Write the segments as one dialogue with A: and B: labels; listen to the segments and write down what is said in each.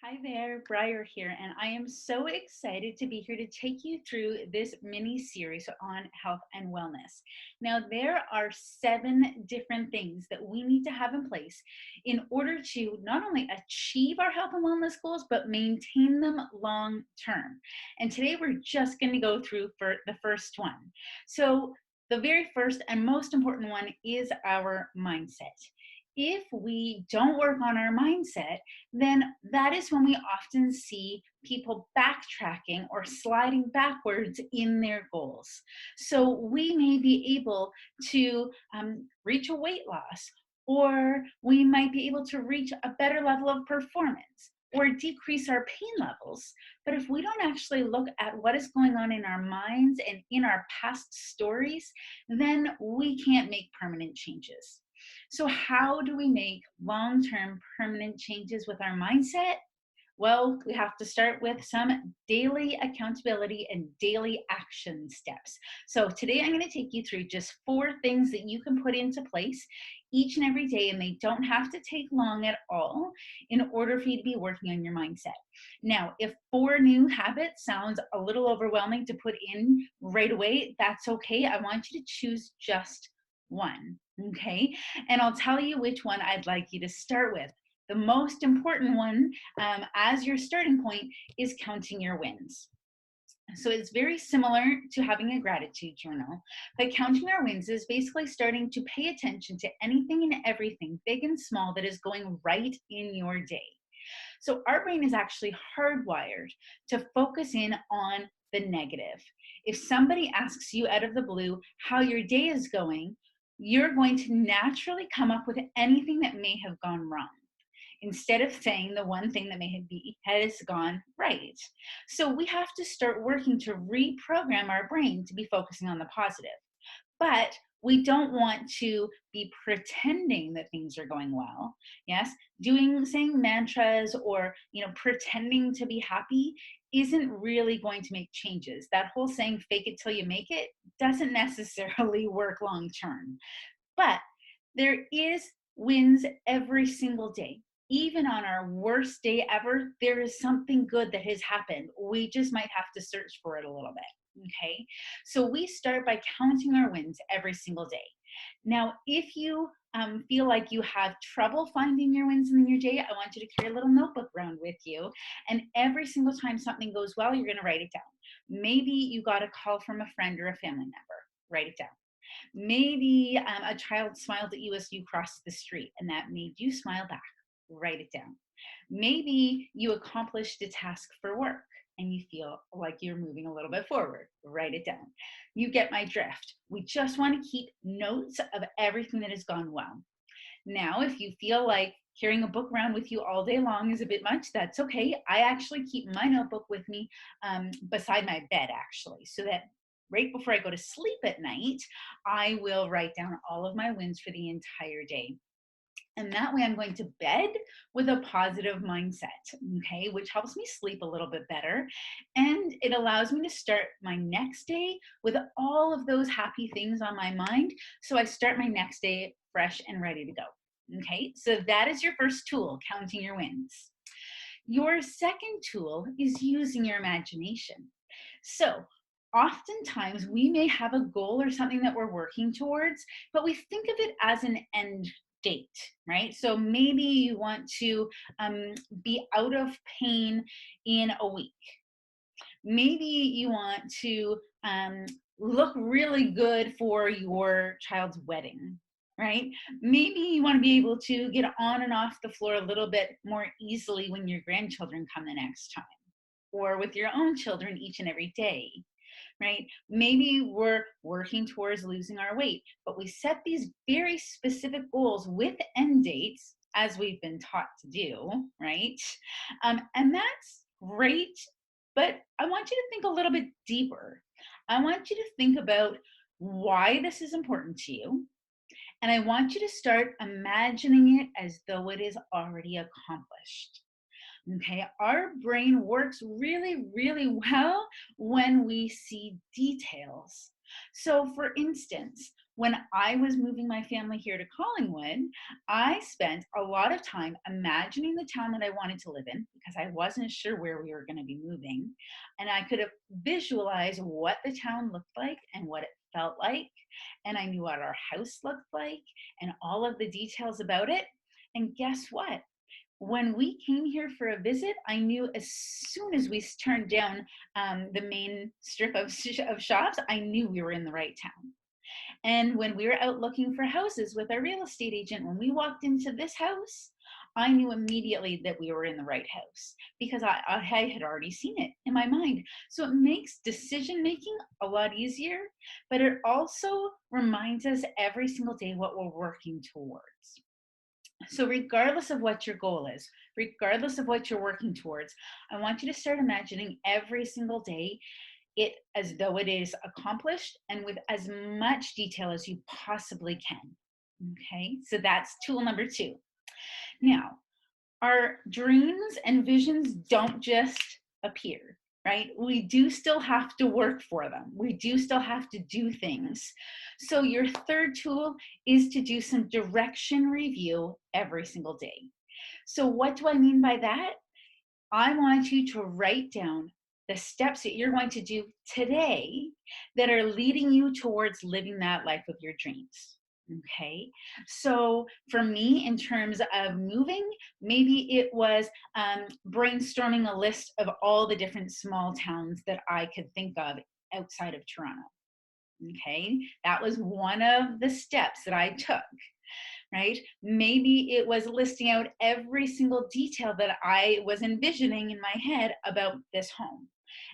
A: Hi there, Briar here, and I am so excited to be here to take you through this mini series on health and wellness. Now, there are 7 different things that we need to have in place in order to not only achieve our health and wellness goals, but maintain them long term. And today we're just going to go through for the first one. So, the very first and most important one is our mindset. If we don't work on our mindset, then that is when we often see people backtracking or sliding backwards in their goals. So we may be able to reach a weight loss, or we might be able to reach a better level of performance or decrease our pain levels. But if we don't actually look at what is going on in our minds and in our past stories, then we can't make permanent changes. So, how do we make long term permanent changes with our mindset? Well, we have to start with some daily accountability and daily action steps. So, today I'm going to take you through just 4 things that you can put into place each and every day, and they don't have to take long at all in order for you to be working on your mindset. Now, if 4 new habits sounds a little overwhelming to put in right away, that's okay. I want you to choose just one. Okay. And I'll tell you which one I'd like you to start with. The most important one, as your starting point, is counting your wins. So it's very similar to having a gratitude journal, but counting our wins is basically starting to pay attention to anything and everything, big and small, that is going right in your day. So our brain is actually hardwired to focus in on the negative. If somebody asks you out of the blue how your day is going, you're going to naturally come up with anything that may have gone wrong instead of saying the one thing that has gone right. So we have to start working to reprogram our brain to be focusing on the positive. But we don't want to be pretending that things are going well. Yes, saying mantras or pretending to be happy isn't really going to make changes. That whole saying fake it till you make it doesn't necessarily work long term. But there is wins every single day. Even on our worst day ever, there is something good that has happened. We just might have to search for it a little bit. Okay. So we start by counting our wins every single day. Now, if you feel like you have trouble finding your wins in your day, I want you to carry a little notebook around with you. And every single time something goes well, you're going to write it down. Maybe you got a call from a friend or a family member. Write it down. Maybe a child smiled at you as you crossed the street and that made you smile back. Write it down. Maybe you accomplished a task for work and you feel like you're moving a little bit forward. Write it down. You get my drift. We just want to keep notes of everything that has gone well. Now, if you feel like carrying a book around with you all day long is a bit much, that's okay. I actually keep my notebook with me beside my bed, actually, so that right before I go to sleep at night, I will write down all of my wins for the entire day. And that way I'm going to bed with a positive mindset, okay, which helps me sleep a little bit better. And it allows me to start my next day with all of those happy things on my mind. So I start my next day fresh and ready to go. Okay, so that is your first tool, counting your wins. Your second tool is using your imagination. So oftentimes we may have a goal or something that we're working towards, but we think of it as an end date, right? So maybe you want to be out of pain in a week. Maybe you want to look really good for your child's wedding, right? Maybe you want to be able to get on and off the floor a little bit more easily when your grandchildren come the next time, or with your own children each and every day, right? Maybe we're working towards losing our weight, but we set these very specific goals with end dates, as we've been taught to do, right? And that's great, but I want you to think a little bit deeper. I want you to think about why this is important to you. And I want you to start imagining it as though it is already accomplished. Okay, our brain works really, really well when we see details. So, for instance, When I was moving my family here to Collingwood, I spent a lot of time imagining the town that I wanted to live in because I wasn't sure where we were going to be moving. And I could have visualized what the town looked like and what it felt like. And I knew what our house looked like and all of the details about it. And guess what? When we came here for a visit, I knew as soon as we turned down the main strip of shops, I knew we were in the right town. And when we were out looking for houses with our real estate agent, when we walked into this house, I knew immediately that we were in the right house because I had already seen it in my mind. So it makes decision making a lot easier, but it also reminds us every single day what we're working towards. So regardless of what your goal is, regardless of what you're working towards, I want you to start imagining every single day it as though it is accomplished and with as much detail as you possibly can. Okay, so that's tool number 2. Now, our dreams and visions don't just appear, right? We do still have to work for them. We do still have to do things. So your third tool is to do some direction review every single day. So what do I mean by that? I want you to write down the steps that you're going to do today that are leading you towards living that life of your dreams. Okay, so for me, in terms of moving, maybe it was brainstorming a list of all the different small towns that I could think of outside of Toronto. Okay, that was one of the steps that I took, right? Maybe it was listing out every single detail that I was envisioning in my head about this home,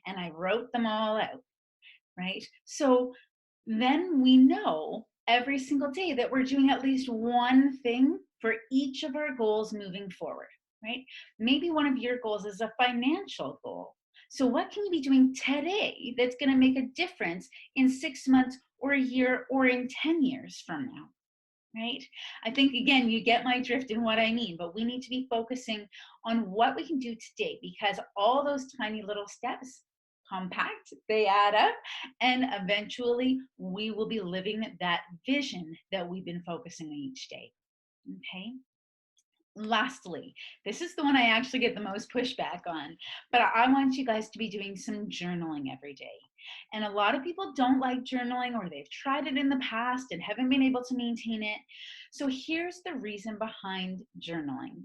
A: and I wrote them all out, right? So then we know every single day that we're doing at least one thing for each of our goals moving forward, right? Maybe one of your goals is a financial goal. So what can you be doing today that's going to make a difference in 6 months or a year or in 10 years from now? Right? I think, again, you get my drift in what I mean, but we need to be focusing on what we can do today because all those tiny little steps compact, they add up, and eventually we will be living that vision that we've been focusing on each day. Okay. Lastly, this is the one I actually get the most pushback on, but I want you guys to be doing some journaling every day. And a lot of people don't like journaling or they've tried it in the past and haven't been able to maintain it. So here's the reason behind journaling.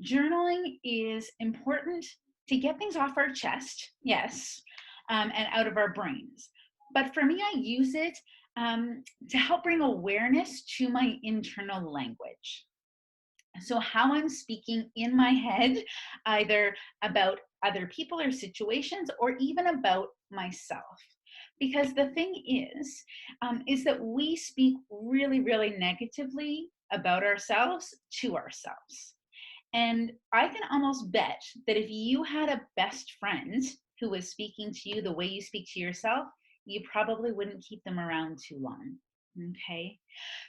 A: Journaling is important to get things off our chest, yes, and out of our brains. But for me, I use it to help bring awareness to my internal language. So how I'm speaking in my head, either about other people or situations, or even about myself. Because the thing is that we speak really, really negatively about ourselves to ourselves. And I can almost bet that if you had a best friend who was speaking to you the way you speak to yourself, you probably wouldn't keep them around too long. Okay,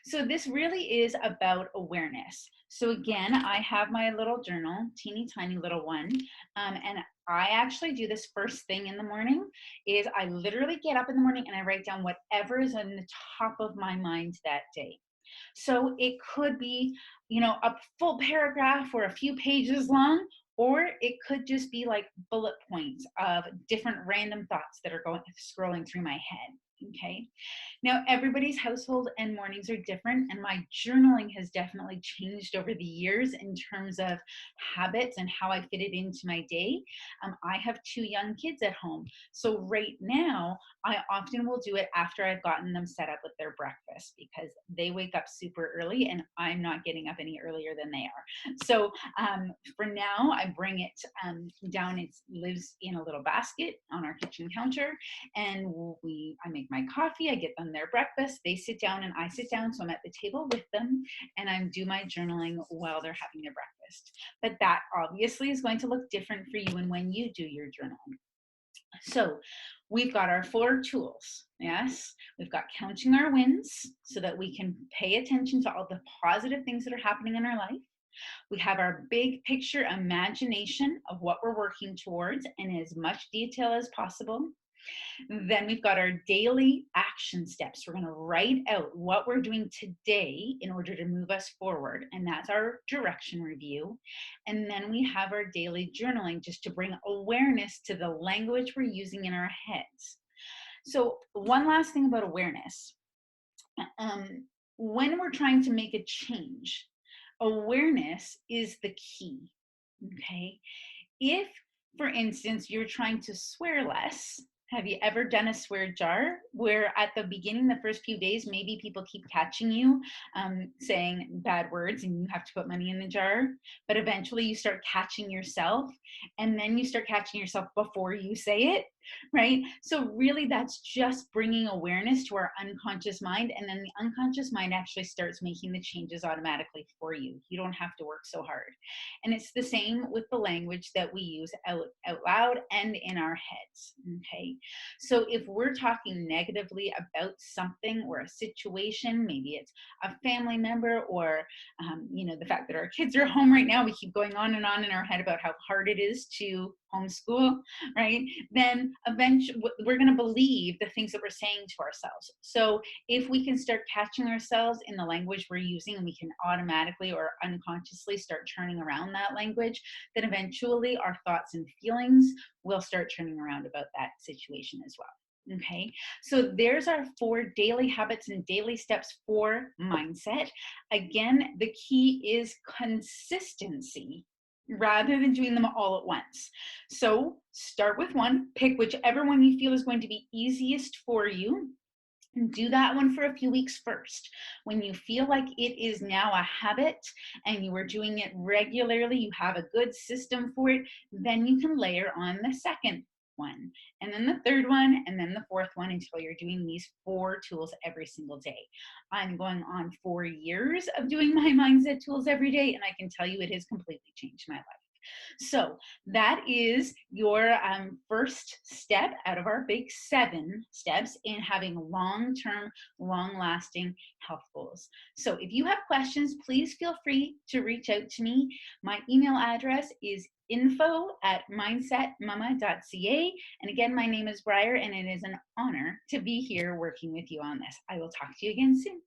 A: so this really is about awareness. So again, I have my little journal, teeny tiny little one, and I actually do this first thing in the morning. Is I literally get up in the morning and I write down whatever is on the top of my mind that day. So it could be, a full paragraph or a few pages long, or it could just be like bullet points of different random thoughts that are scrolling through my head. Okay. Now, everybody's household and mornings are different, and my journaling has definitely changed over the years in terms of habits and how I fit it into my day. I have 2 young kids at home. So right now, I often will do it after I've gotten them set up with their breakfast because they wake up super early and I'm not getting up any earlier than they are. So for now, I bring it down. It lives in a little basket on our kitchen counter, and I make my coffee, I get them their breakfast, they sit down and I sit down. So I'm at the table with them and I do my journaling while they're having their breakfast. But that obviously is going to look different for you and when you do your journaling. So we've got our 4 tools. Yes, we've got counting our wins so that we can pay attention to all the positive things that are happening in our life. We have our big picture imagination of what we're working towards in as much detail as possible. Then we've got our daily action steps. We're going to write out what we're doing today in order to move us forward. And that's our direction review. And then we have our daily journaling just to bring awareness to the language we're using in our heads. So, one last thing about awareness. When we're trying to make a change, awareness is the key. Okay. If, for instance, you're trying to swear less, have you ever done a swear jar where at the beginning, the first few days, maybe people keep catching you saying bad words and you have to put money in the jar, but eventually you start catching yourself and then you start catching yourself before you say it, right? So really that's just bringing awareness to our unconscious mind, and then the unconscious mind actually starts making the changes automatically for you. You don't have to work so hard. And it's the same with the language that we use out loud and in our heads. Okay. So if we're talking negatively about something or a situation, maybe it's a family member or, the fact that our kids are home right now, we keep going on and on in our head about how hard it is to homeschool, right? Then eventually we're going to believe the things that we're saying to ourselves. So if we can start catching ourselves in the language we're using, and we can automatically or unconsciously start turning around that language, then eventually our thoughts and feelings will start turning around about that situation as well. Okay, so there's our 4 daily habits and daily steps for mindset. Again, the key is consistency rather than doing them all at once. So start with one, pick whichever one you feel is going to be easiest for you. Do that one for a few weeks first. When you feel like it is now a habit and you are doing it regularly, you have a good system for it, then you can layer on the second one, and then the third one, and then the fourth one, until you're doing these 4 tools every single day. I'm going on 4 years of doing my mindset tools every day, and I can tell you it has completely changed my life. So that is your first step out of our big 7 steps in having long-term, long-lasting health goals. So if you have questions, please feel free to reach out to me. My email address is info@mindsetmama.ca. And again, my name is Briar, and it is an honor to be here working with you on this. I will talk to you again soon.